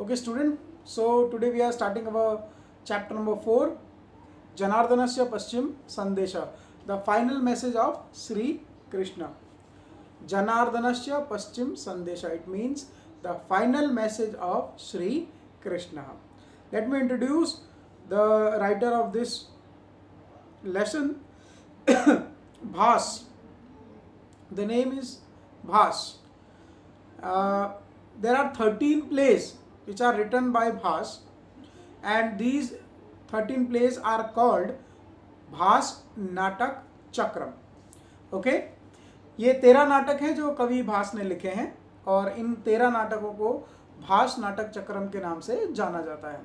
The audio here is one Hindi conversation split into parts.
Okay, student. So today we are starting our chapter number 4, Janardanasya Paschim Sandesha, the final message of Sri Krishna. Janardanasya Paschim Sandesha. It means the final message of Sri Krishna. Let me introduce the writer of this lesson, Bhas. The name is Bhas. There are 13 plays which are written by Bhas, and these 13 plays are called भास नाटक चक्रम. ओके, ये 13 नाटक हैं जो कवि भास ने लिखे हैं और इन 13 नाटकों को भास नाटक चक्रम के नाम से जाना जाता है.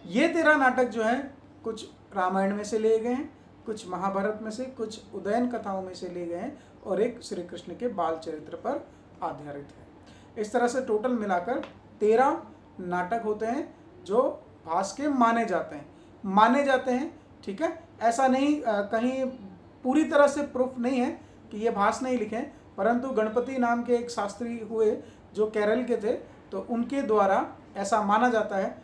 ये 13 नाटक जो हैं कुछ रामायण में से लिए गए हैं, कुछ महाभारत में से, कुछ उदयन कथाओं में से लिए गए हैं और एक श्री कृष्ण के बाल चरित्र पर आधारित है. इस तरह से टोटल मिलाकर 13 नाटक होते हैं जो भास के माने जाते हैं. ठीक है, ऐसा नहीं कहीं पूरी तरह से प्रूफ नहीं है कि ये भास नहीं लिखे, परंतु गणपति नाम के एक शास्त्री हुए जो केरल के थे, तो उनके द्वारा ऐसा माना जाता है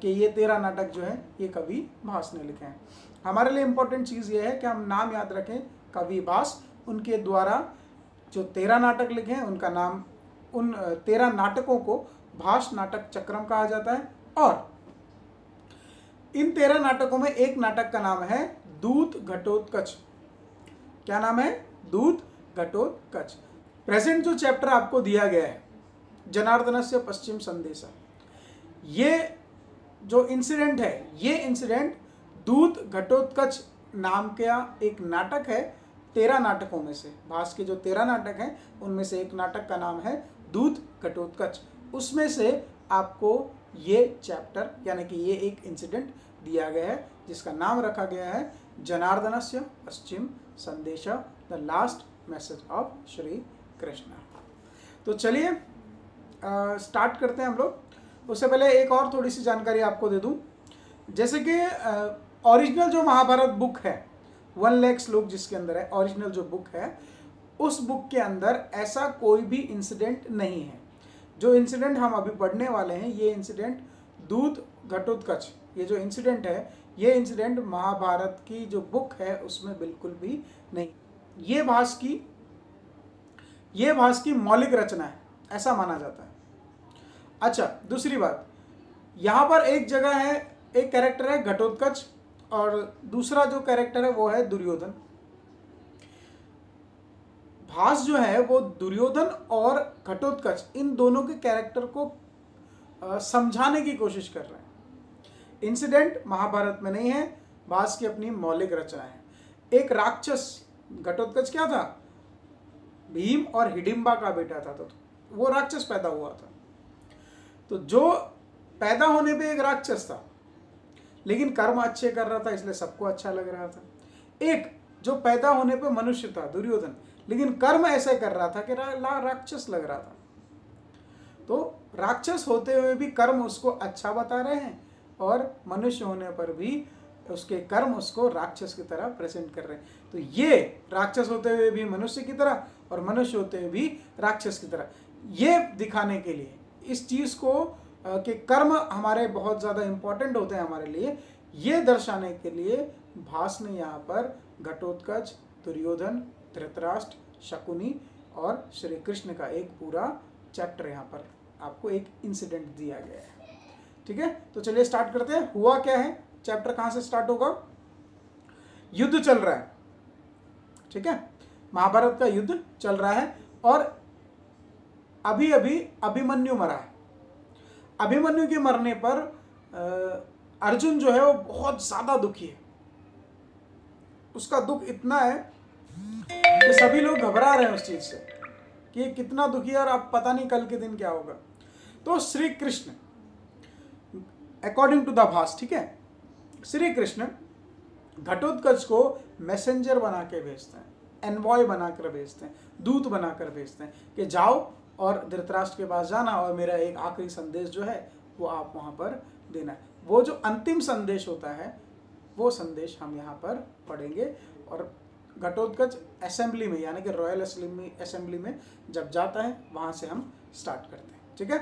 कि ये 13 नाटक जो है ये कवि भास ने लिखे हैं. हमारे लिए इम्पोर्टेंट चीज़ ये है कि हम नाम याद रखें, कवि भास. उनके द्वारा जो 13 नाटक लिखे हैं उनका नाम, उन 13 नाटकों को भास नाटक चक्रम कहा जाता है. और इन 13 नाटकों में एक नाटक का नाम है दूत घटोत्कच. क्या नाम है? दूत घटोत्कच. प्रेजेंट जो चैप्टर आपको दिया गया है, जनार्दनस्य पश्चिम संदेशा, ये जो इंसिडेंट है, ये इंसिडेंट दूत घटोत्कच नाम का एक नाटक है. 13 नाटकों में से, भास के जो 13 नाटक हैं उनमें से एक नाटक का नाम है दूत घटोत्कच. उसमें से आपको ये चैप्टर यानी कि ये एक इंसिडेंट दिया गया है जिसका नाम रखा गया है जनार्दनस्य पश्चिम संदेशा, the last message of Shri Krishna. तो चलिए स्टार्ट करते हैं हम लोग. उससे पहले एक और थोड़ी सी जानकारी आपको दे दूं. जैसे कि ओरिजिनल जो महाभारत बुक है, 1 लाख श्लोक जिसके अंदर है, ओरिजिनल जो बुक है, उस बुक के अंदर ऐसा कोई भी इंसिडेंट नहीं है. जो इंसिडेंट हम अभी पढ़ने वाले हैं, ये इंसिडेंट दूत घटोत्कच, ये जो इंसिडेंट है, ये इंसिडेंट महाभारत की जो बुक है उसमें बिल्कुल भी नहीं. ये भास की मौलिक रचना है, ऐसा माना जाता है. अच्छा, दूसरी बात, यहाँ पर एक जगह है, एक कैरेक्टर है घटोत्कच और दूसरा जो कैरेक्टर है वो है दुर्योधन. भास जो है वो दुर्योधन और घटोत्कच, इन दोनों के कैरेक्टर को समझाने की कोशिश कर रहे हैं. इंसिडेंट महाभारत में नहीं है, भास की अपनी मौलिक रचना है. एक राक्षस, घटोत्कच क्या था? भीम और हिडिंबा का बेटा था, तो वो राक्षस पैदा हुआ था. तो जो पैदा होने पे एक राक्षस था लेकिन कर्म अच्छे कर रहा था, इसलिए सबको अच्छा लग रहा था. एक जो पैदा होने पे मनुष्य था, दुर्योधन, लेकिन कर्म ऐसे कर रहा था कि राक्षस लग रहा था. तो राक्षस होते हुए भी कर्म उसको अच्छा बता रहे हैं और मनुष्य होने पर भी उसके कर्म उसको राक्षस की तरह प्रेजेंट कर रहे हैं. तो ये राक्षस होते हुए भी मनुष्य की तरह और मनुष्य होते हुए भी राक्षस की तरह, ये दिखाने के लिए, इस चीज़ को कि कर्म हमारे बहुत ज़्यादा इम्पोर्टेंट होते हैं हमारे लिए, ये दर्शाने के लिए भास ने यहाँ पर घटोत्कच, दुर्योधन, धृतराष्ट्र, शकुनी और श्री कृष्ण का एक पूरा चैप्टर यहाँ पर आपको एक इंसिडेंट दिया गया है. ठीक है, तो चलिए स्टार्ट करते हैं. हुआ क्या है, चैप्टर कहाँ से स्टार्ट होगा? युद्ध चल रहा है. ठीक है, महाभारत का युद्ध चल रहा है और अभी अभी अभिमन्यु मरा है. अभिमन्यु के मरने पर अर्जुन जो है वो बहुत ज़्यादा दुखी है. उसका दुख इतना है कि सभी लोग घबरा रहे हैं उस चीज़ से कि ये कितना दुखी है और अब पता नहीं कल के दिन क्या होगा. तो Shri Krishna, according to the Bhasa, ठीक है, श्री कृष्ण घटोत्कच को मैसेंजर बना के भेजते हैं, एनवॉय बनाकर भेजते हैं, दूत बनाकर भेजते हैं कि जाओ और धृतराष्ट्र के पास जाना और मेरा एक आखिरी संदेश जो है वो आप वहाँ पर देना है. वो जो अंतिम संदेश होता है वो संदेश हम यहाँ पर पढ़ेंगे. और घटोत्कच असेंबली में यानी कि रॉयल असेंबली में जब जाता है वहाँ से हम स्टार्ट करते हैं. ठीक है,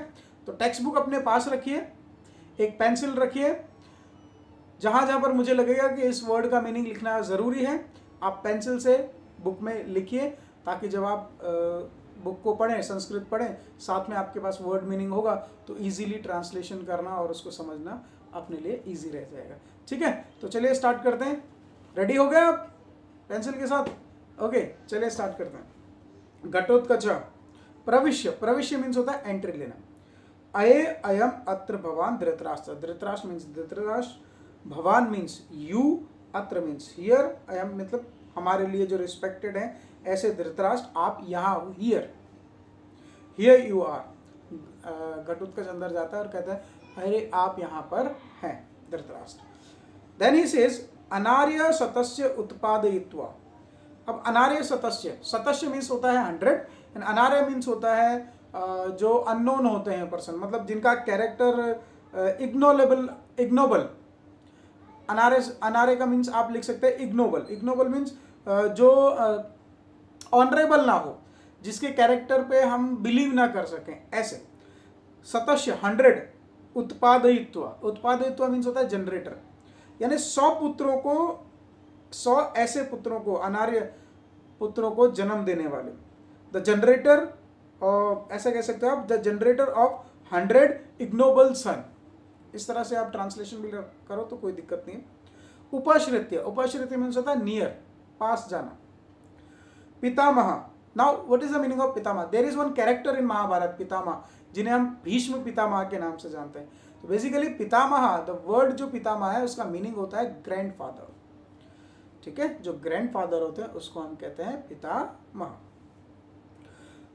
तो टेक्स्ट बुक अपने पास रखिए, एक पेंसिल रखिए, जहाँ जहाँ पर मुझे लगेगा कि इस वर्ड का मीनिंग लिखना ज़रूरी है आप पेंसिल से बुक में लिखिए, ताकि जब आप बुक को पढ़ें, संस्कृत पढ़ें, साथ में आपके पास वर्ड मीनिंग होगा तो इजीली ट्रांसलेशन करना और उसको समझना अपने लिए इजी रह जाएगा। ठीक है, तो चलिए स्टार्ट करते हैं। रेडी हो गए आप पेंसिल के साथ? ओके, चलिए स्टार्ट करते हैं। घटोत्कच प्रविश्य, प्रविश्य मीन्स होता है एंट्री लेना। अये अयम अत्र भवान धृतराष्ट्र, धृतराष्ट्र मीन्स धृतराष्ट्र, भवान मीन्स यू, अत्र मीन्स हियर, अयम मतलब हमारे लिए जो रिस्पेक्टेड है, ऐसे धृतराष्ट्र आप यहाँ हो, here, here you are. Ghatotkacha अंदर जाता है और कहता है अरे आप यहाँ पर हैं धृतराष्ट्र। देन ही सेज अनार्य सतस्य उत्पादयित्वा। अब अनार्य सतस्य, सतस्य मीन्स होता है 100 एंड अनार्य मीन्स होता है जो अननोन होते हैं पर्सन, मतलब जिनका कैरेक्टर इग्नोबल। अनार्य का मीन्स आप लिख सकते हैं इग्नोबल। इग्नोबल मीन्स जो ऑनरेबल ना हो, जिसके कैरेक्टर पे हम बिलीव ना कर सकें, ऐसे। सतस्य 100, उत्पादयित्वा, उत्पादयित्वा मीन्स होता है जनरेटर, यानी 100 पुत्रों को, 100 ऐसे पुत्रों को, अनार्य पुत्रों को जन्म देने वाले, द जनरेटर, और ऐसा कह सकते हो आप, द जनरेटर ऑफ 100 इग्नोबल सन। इस तरह से आप ट्रांसलेशन भी करो तो कोई दिक्कत नहीं है। उपश्रित्य, उपश्रित्य मीन्स होता है नियर, पास जाना। पितामह, now what is the meaning of पितामह? There is one character in Mahabharata, पितामह, जिन्हें हम भीष्म पितामह के नाम से जानते हैं। तो बेसिकली पितामह, द वर्ड जो पितामह है उसका मीनिंग होता है ग्रैंडफादर। ठीक है, जो ग्रैंडफादर होते हैं उसको हम कहते हैं पितामह।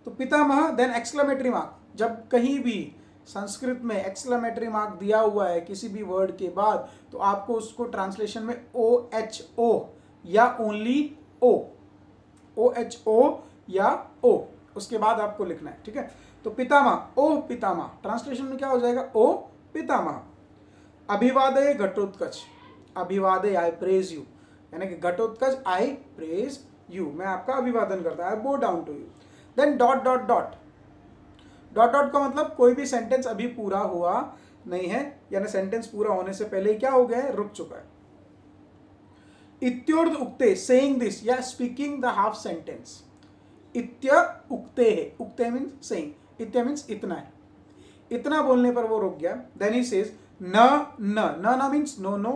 तो पितामह, देन एक्सक्लेमेटरी मार्क, जब कहीं भी संस्कृत में एक्सक्लेमेटरी मार्क दिया हुआ है किसी भी वर्ड के बाद, तो आपको उसको ट्रांसलेशन में OHO या ओनली O, OHO या O, उसके बाद आपको लिखना है। ठीक है, तो पितामह, ओ पितामह, ट्रांसलेशन में क्या हो जाएगा? ओ पितामह। अभिवादय घटोत्कच, अभिवादय आई प्रेज यू, यानी कि घटोत्कच आई प्रेज यू, मैं आपका अभिवादन करता हूं, I bow down to you. Then dot dot dot, dot dot का मतलब कोई भी सेंटेंस अभी पूरा हुआ नहीं है, यानी सेंटेंस पूरा होने से पहले ही क्या हो गया है? रुक चुका है। इत्योर्ध उक्ते, सेइंग दिस या स्पीकिंग द हाफ सेंटेंस। इत्य उक्ते है, उक्ते मीन्स सेइंग, इत्य मीन्स इतना है, इतना बोलने पर वो रुक गया। देन ही सेज न न न मीन्स नो नो।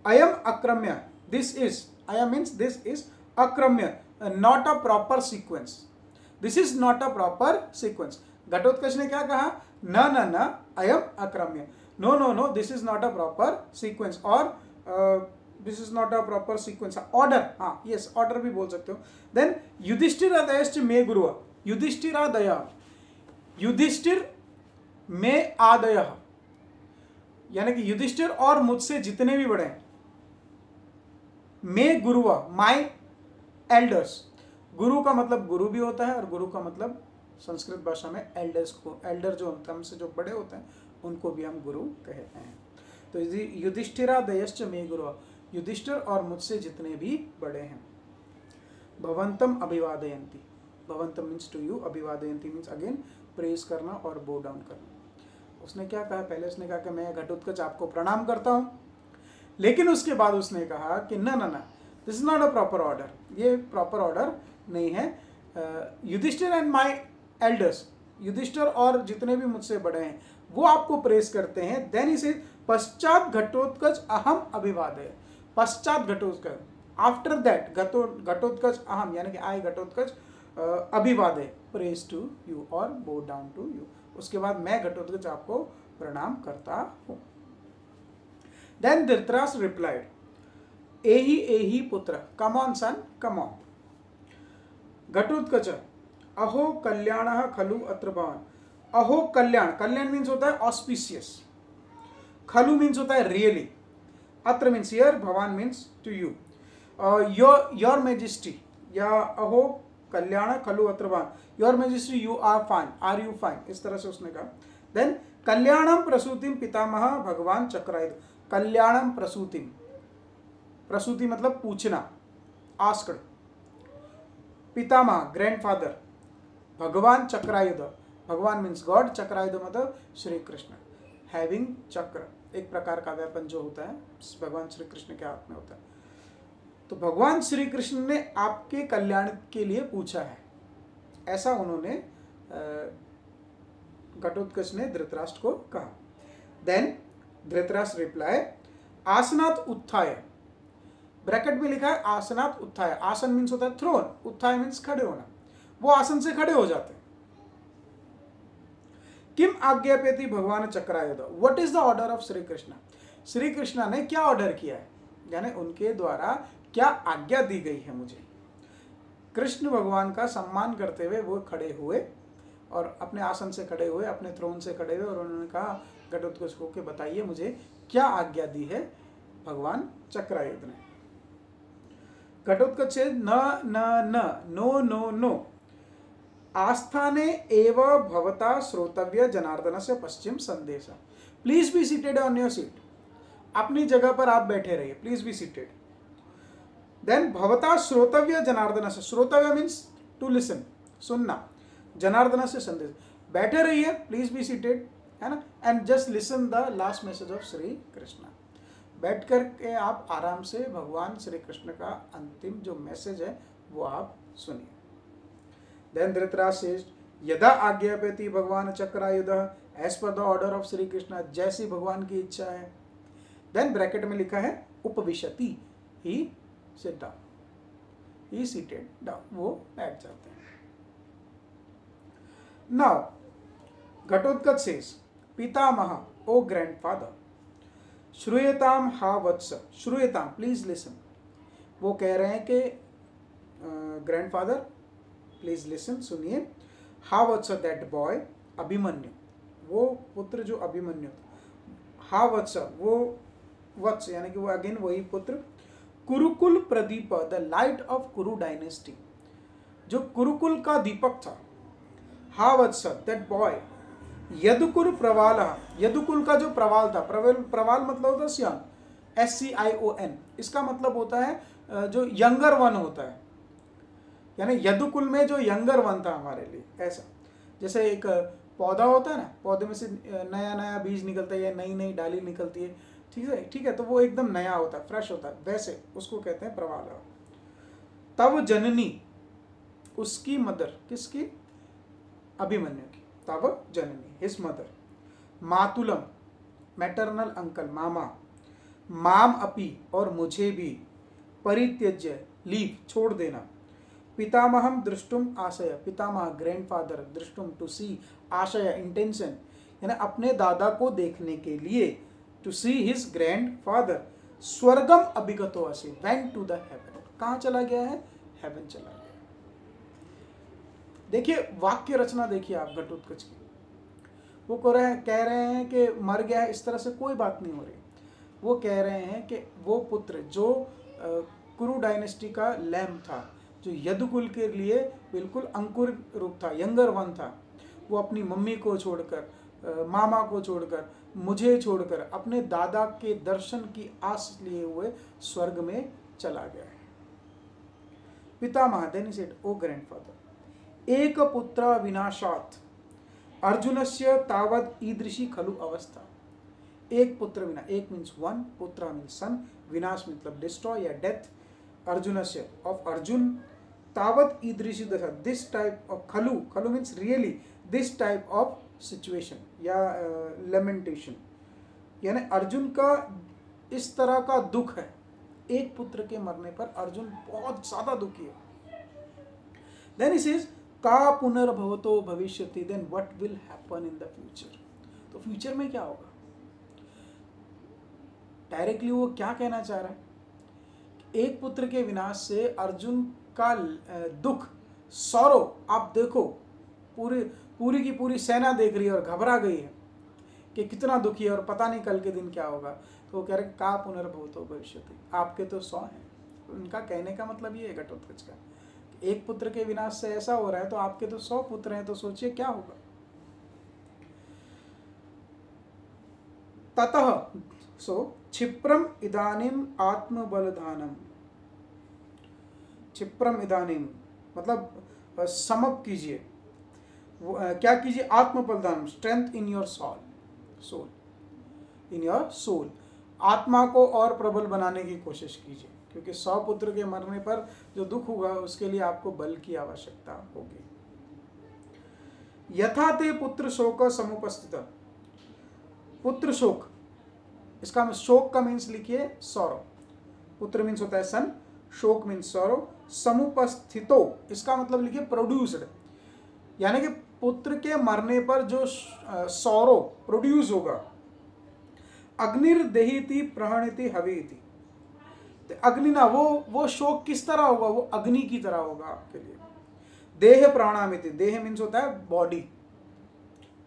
अयम अक्रम्य, दिस इज, अयम मीन्स दिस इज, अक्रम्य not a proper sequence, this is not a proper sequence. Ghatotkacha ने क्या कहा? न न न अयम अक्रम्य, no no no, this is not a proper sequence, और this is not a proper sequence, order, हाँ यस, ऑर्डर भी बोल सकते हो। देन युधिष्ठिरादयश्च मे गुरु, युधिष्ठिरादय, युधिष्ठिर में आदय, यानी कि युधिष्ठिर और मुझसे जितने भी बड़े हैं, मे गुरु, माई एल्डर्स। गुरु का मतलब गुरु भी होता है और गुरु का मतलब संस्कृत भाषा में एल्डर्स को, एल्डर जो हमसे जो बड़े होते हैं उनको भी हम गुरु कहते हैं। तो युधिष्ठिरादयश्च मे गुरु, युधिष्ठिर और मुझसे जितने भी बड़े हैं। भवंतम अभिवादयंती, भवंतम मीन्स टू यू, अभिवादयंती मीन्स अगेन प्रेज करना और बो डाउन करना। उसने क्या कहा? पहले उसने कहा कि मैं घटोत्कच आपको प्रणाम करता हूं, लेकिन उसके बाद उसने कहा कि ना ना ना, this is not a proper order, ये प्रॉपर ऑर्डर नहीं है। Yudhishthira and my elders, Yudhishthira और जितने भी मुझसे बड़े हैं वो आपको प्रेस करते हैं। देन इसे पश्चात घटोत्कच अहम अभिवादय, पश्चात घटोत्कच, आफ्टर दैट घटोत्कच अहम, यानी कि आई घटोत्कच अभिवादय, प्रेज टू यू और बो डाउन टू यू, उसके बाद मैं घटोत्कच आपको प्रणाम करता हूं। देन धृतराष्ट्र रिप्लाइड, एहि पुत्र, come on son, come on. Ghatotkacha, अहो कल्याण खलु अत्र भवान, अहो कल्याण, कल्याण मीन्स होता है ऑस्पिशियस, खलु मीन्स होता है रियली, अत्र मीन्स हियर, भवान means to you, your majesty, या अहो कल्याण खलु अत्र भवान, your majesty you are fine, are you fine, इस तरह से उसने कहा। देन कल्याणम प्रसूतिम पितामह भगवान चक्रायुध, कल्याणम प्रसूतिम, प्रसूति मतलब पूछना, आस्क्ड, पितामह ग्रैंडफादर, भगवान चक्रायुध, भगवान मीन्स गॉड, चक्रायुध मतलब श्री कृष्ण। हैविंग चक्र, एक प्रकार का वेपन जो होता है भगवान श्री कृष्ण के हाथ में होता है। तो भगवान श्री कृष्ण ने आपके कल्याण के लिए पूछा है, ऐसा उन्होंने घटोत्कच ने धृतराष्ट्र को कहा। देन धृतराष्ट्र रिप्लाई, आसनात उत्थाय, ब्रैकेट में लिखा है आसनात उत्थाय। आसन मीन्स होता है थ्रोन, उत्थाय मीन्स खड़े होना, वो आसन से खड़े हो जाते हैं। किम आज्ञाप्यति भगवान Chakrayudha, what is the order of Shri Krishna, Shri Krishna ने क्या ऑर्डर किया है, यानी उनके द्वारा क्या आज्ञा दी गई है मुझे। कृष्ण भगवान का सम्मान करते हुए वो खड़े हुए और अपने आसन से खड़े हुए, अपने थ्रोन से खड़े हुए, और उन्होंने कहा घटोत्कच को कि बताइए मुझे क्या आज्ञा दी है भगवान चक्रायुध ने। घटोत्कच से न न न, नो नो नो, आस्थाने एव भवता श्रोतव्य जनार्दन से पश्चिम संदेश। Please be seated on your seat, अपनी जगह पर आप बैठे रहिए, प्लीज बी सीटेड। देन भवता श्रोतव्य जनार्दन से, श्रोतव्य मीन्स टू लिसन, सुनना, जनार्दन से संदेश, बैठे रहिए, प्लीज बी सीटेड, है ना, and just listen the last message of Shri Krishna. बैठ करके आप आराम से भगवान श्री कृष्ण का अंतिम जो मैसेज है वो आप सुनिए। Then Dhritarashtra says, यदा आज्ञाप्यति भगवान Chakrayudha, as per the order of Shri Krishna, जैसी भगवान की इच्छा है। देन ब्रैकेट में लिखा है उपविशति, ही सिट डाउन, ही सीटेड डाउन, वो बैठ जाते हैं। नाउ घटोत्कच सेज, पितामह, ओ ग्रैंडफादर, श्रूयताम हा वत्स, श्रूयताम प्लीज लिसन। वो कह रहे हैं कि ग्रैंडफादर प्लीज लिसन, सुनिए। हाउ वत्स दैट बॉय, अभिमन्यु, वो पुत्र जो अभिमन्यु, हाउ वत्स, वो वत्स यानी कि वो अगेन वही पुत्र, कुरुकुल प्रदीप, द लाइट ऑफ कुरु डायनेस्टी, जो कुरुकुल का दीपक था। हाउ वत्स दैट बॉय, यदुकुल प्रवाल, यदुकुल का जो प्रवाल था, प्रवाल मतलब होता है सियान, SCION, इसका मतलब होता है जो यंगर वन होता है, यानी यदुकुल में जो यंगर वन था हमारे लिए। ऐसा जैसे एक पौधा होता है ना, पौधे में से नया नया बीज निकलता है या नई नई डाली निकलती है, ठीक है, तो वो एकदम नया होता है, फ्रेश होता है, वैसे उसको कहते हैं प्रवाल। तब जननी, उसकी मदर, किसकी, अभिमन्यु की, तब जननी, हिज मदर, मातुलम, मैटरनल अंकल, मामा, माम अपी, और मुझे भी, परित्यज्य, लीव, छोड़ देना, पितामहम दृष्टुम आशय, पितामह ग्रैंडफादर, दृष्टुम टू सी, आशय इंटेंशन, यानी अपने दादा को देखने के लिए, टू सी हिज ग्रैंडफादर, स्वर्गम अभिगतो असे, वेंट टू द हेवन, कहाँ चला गया है, हेवन चला गया। देखिए वाक्य रचना देखिए आप घटोत्कच की, वो कह रहे हैं कि मर गया है, इस तरह से कोई बात नहीं हो रही। वो कह रहे हैं कि वो पुत्र जो कुरु डायनेस्टी का लैम्प था, जो यदुकुल के लिए बिल्कुल अंकुर रूप था, यंगर वन था, वो अपनी मम्मी को छोड़कर, मामा को छोड़कर, मुझे छोड़कर, अपने दादा के दर्शन की आस लिए हुए स्वर्ग में चला गया है। पितामह, then he said, oh grandfather, एक पुत्र विनाशात् अर्जुनस्य तावद ईदृशी खलु अवस्था। एक पुत्र विना, एक मीन्स वन, पुत्र मीन्स सन, विनाश मतलब डिस्ट्रॉय या डेथ, अर्जुनस्य ऑफ अर्जुन, तावत ईदृशी दशा, दिस टाइप ऑफ, खलु, खलु means really, this type of situation या लेमेंटेशन, यानी अर्जुन का इस तरह का दुख है, एक पुत्र के मरने पर अर्जुन बहुत ज्यादा दुखी है। देन ही सेज, का पुनर्भवतो भविष्यति, then what will happen in the future, तो फ्यूचर में क्या होगा। डायरेक्टली वो क्या कहना चाह रहा है, एक पुत्र के विनाश से अर्जुन का दुख, सौरो, आप देखो पूरी की पूरी सेना देख रही है और घबरा गई है कि कितना दुखी है और पता नहीं कल के दिन क्या होगा। तो वो कह रहे का पुनर्भवतो भविष्यति, आपके तो 100 हैं। उनका कहने का मतलब ये है घटोत्कच का, एक पुत्र के विनाश से ऐसा हो रहा है तो आपके तो 100 पुत्र हैं, तो सोचिए क्या होगा। ततः सो क्षिप्रम इदानीम आत्मबलधानम, क्षिप्रम इदानीम मतलब समप कीजिए, क्या कीजिए, आत्म बलिदान, strength in your soul, in your soul, आत्मा को और प्रबल बनाने की कोशिश कीजिए, क्योंकि 100 पुत्र के मरने पर जो दुख होगा उसके लिए आपको बल की आवश्यकता होगी। यथा ते पुत्र शोक समुपस्थित, पुत्र शोक, इसका शोक का मीन्स लिखिए सौरव, पुत्र मीन्स होता है सन, शोक मीन्स सौरव, समुपस्थितो इसका मतलब लिखिए प्रोड्यूस्ड, यानी कि पुत्र के मरने पर जो सौरव प्रोड्यूस होगा, अग्निर्देहिति प्रहणिति हविति, अग्नि ना, वो शोक किस तरह होगा, वो अग्नि की तरह होगा आपके लिए। देह प्राणामिति, देह मीन्स होता है बॉडी,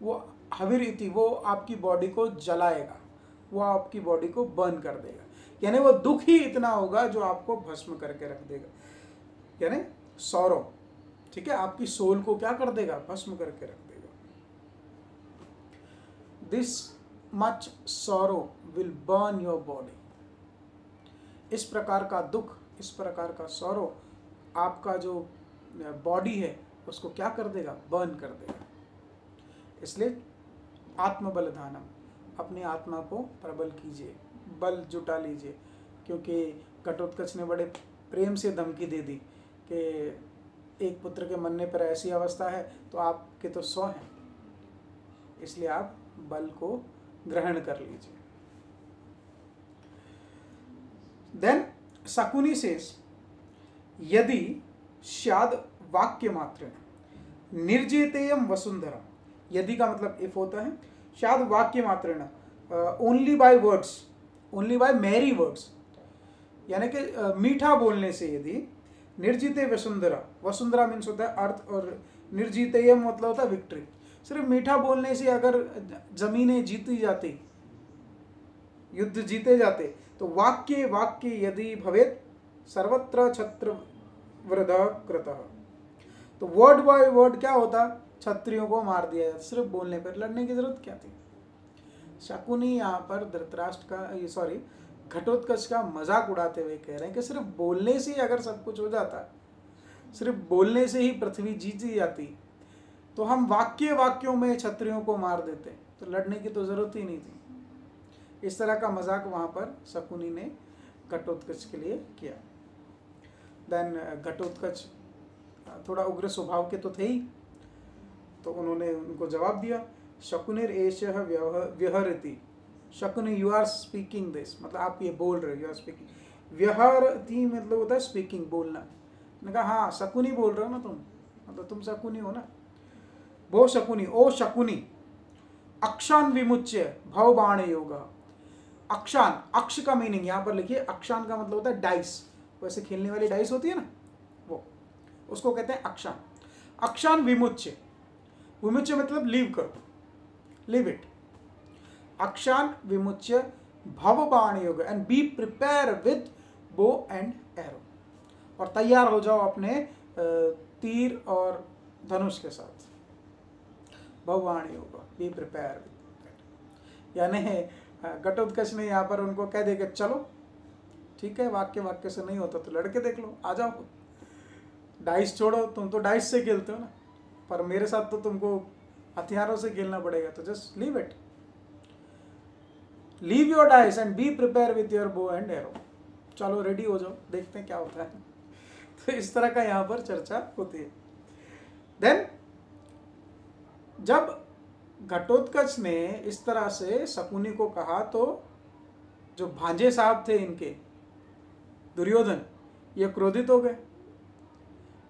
वो हविरिति वो आपकी बॉडी को जलाएगा, वो आपकी बॉडी को बर्न कर देगा, यानी वो दुख ही इतना होगा जो आपको भस्म करके रख देगा, यानी सौरव, ठीक है, आपकी सोल को क्या कर देगा, भस्म करके रख देगा। This much sorrow will burn your body, इस प्रकार का दुख, इस प्रकार का सौरो आपका जो बॉडी है उसको क्या कर देगा, बर्न कर देगा। इसलिए आत्मबलिदानम, अपनी आत्मा को प्रबल कीजिए, बल जुटा लीजिए, क्योंकि घटोत्कच ने बड़े प्रेम से धमकी दे दी कि एक पुत्र के मरने पर ऐसी अवस्था है तो आपके तो 100 हैं, इसलिए आप बल को ग्रहण कर लीजिए। देन शकुनी सेज, यदि स्याद वाक्य मात्र निर्जितेयम वसुंधरा, यदि का मतलब इफ होता है, स्याद वाक्य मात्र only by words, only by mere words, यानी कि मीठा बोलने से, यदि निर्जिते वसुंधरा, वसुंधरा मीन्स होता है अर्थ, और निर्जितेयम मतलब होता है विक्ट्री, सिर्फ मीठा बोलने से अगर जमीनें जीती जाती, युद्ध जीते जाते, तो वाक्य वाक्य यदि भवेत सर्वत्र छत्र वृद कृतः, तो वर्ड बाय वर्ड क्या होता, क्षत्रियों को मार दिया जाता, सिर्फ बोलने पर, लड़ने की जरूरत क्या थी। शकुनी यहाँ पर धृतराष्ट्र का, सॉरी घटोत्कच का मजाक उड़ाते हुए कह रहे हैं कि सिर्फ बोलने से ही अगर सब कुछ हो जाता, सिर्फ बोलने से ही पृथ्वी जीती जाती, तो हम वाक्य वाक्यों में क्षत्रियों को मार देते, तो लड़ने की तो जरूरत ही नहीं थी। इस तरह का मजाक वहाँ पर शकुनी ने घटोत्कच के लिए किया। देन घटोत्कच थोड़ा उग्र स्वभाव के तो थे ही, तो उन्होंने उनको जवाब दिया, शकुनिर एषः व्यहरति, Shakuni you are speaking this, मतलब आप ये बोल रहे हो, यू आर स्पीकिंग, व्यहरति मतलब होता है स्पीकिंग, बोलना। मैंने कहा हाँ शकुनी बोल रहे हो ना तुम, मतलब तुम शकुनी हो ना। वो शकुनी, ओ शकुनी, अक्षान विमुच्य भवबाण योग, अक्षान, अक्ष का मीनिंग यहाँ पर लिखिए, अक्षान का मतलब होता है डाइस, वैसे खेलने वाली डाइस होती है ना, वो, उसको कहते हैं अक्षान। अक्षान विमुच्य, विमुच्य मतलब लीव करो, लीव इट, अक्षान विमुच्य भवबाण योग, and be prepare with bow and arrow, और तैयार हो जाओ अपने तीर और धनुष के साथ। भवबाण योग, बी प्रिपेयर, यानी घटोत्कच ने यहाँ पर उनको कह दे कि चलो ठीक है, वाक्य वाक्य से नहीं होता तो लड़के देख लो, आ जाओ, डाइस छोड़ो, तुम तो डाइस से खेलते हो ना, पर मेरे साथ तो तुमको हथियारों से खेलना पड़ेगा, तो just leave it, leave your dice and be prepare with your bow and arrow, चलो रेडी हो जाओ, देखते हैं क्या होता है। तो इस तरह का यहाँ पर चर्चा होती है। देन जब घटोत्कच ने इस तरह से शकुनी को कहा, तो जो भांजे साहब थे इनके, दुर्योधन, ये क्रोधित हो गए,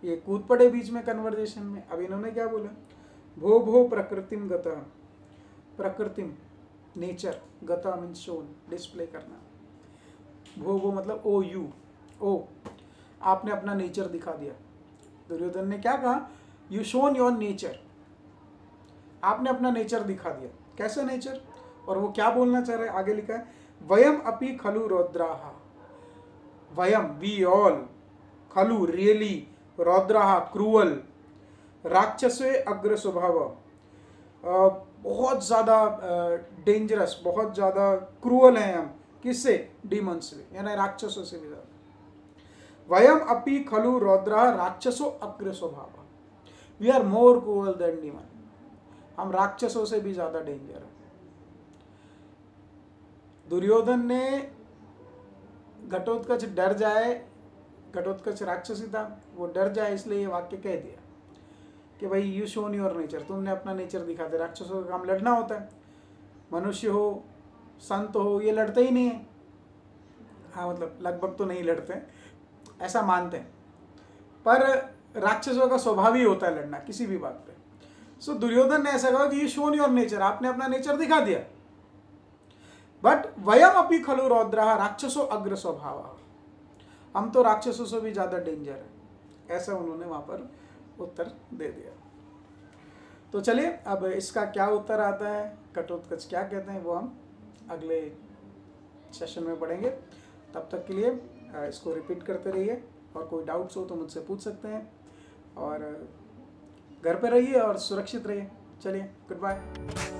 ये कूद पड़े बीच में कन्वर्जेशन में। अब इन्होंने क्या बोला, भो भो प्रकृतिम गता, प्रकृतिम नेचर, गता मीन्स शोन, डिस्प्ले करना, भो भो मतलब ओ यू, ओ आपने अपना नेचर दिखा दिया। दुर्योधन ने क्या कहा, यू शोन योर नेचर, आपने अपना नेचर दिखा दिया। कैसा नेचर, और वो क्या बोलना चाह रहे हैं, आगे लिखा है, वयम अपि खलु रौद्राहा, वयम वी ऑल, खलु रियली, रौद्राहा क्रूअल, राक्षसे अग्र स्वभाव, बहुत ज़्यादा डेंजरस, बहुत ज़्यादा क्रूअल हैं हम, किससे, डीमन से, यानी राक्षसों से भी ज़्यादा। वयम अपि खलु रौद्राहा राक्षसो अग्र स्वभाव, we are more cruel than demon, हम राक्षसों से भी ज्यादा डेंजर है। दुर्योधन ने घटोत्कच डर जाए, घटोत्कच राक्षसी था, वो डर जाए इसलिए ये वाक्य कह दिया कि भाई यू शोन योर नेचर, तुमने अपना नेचर दिखा दे। राक्षसों का काम लड़ना होता है, मनुष्य हो संत हो ये लड़ते ही नहीं है। हाँ मतलब लगभग तो नहीं लड़ते हैं, ऐसा मानते हैं, पर राक्षसों का स्वभाव ही होता है लड़ना किसी भी बात पे। सो दुर्योधन ने ऐसा कहा कि यू शोन योर नेचर, आपने अपना नेचर दिखा दिया, बट वयम अपि खलु रौद्रः राक्षसो अग्र स्वभाव, हम तो राक्षसों से भी ज्यादा डेंजर है, ऐसा उन्होंने वहां पर उत्तर दे दिया। तो चलिए अब इसका क्या उत्तर आता है, घटोत्कच क्या कहते हैं, वो हम अगले सेशन में पढ़ेंगे। तब तक के लिए इसको रिपीट करते रहिए, और कोई डाउट्स हो तो मुझसे पूछ सकते हैं, और घर पे रहिए और सुरक्षित रहिए। चलिए गुड बाय।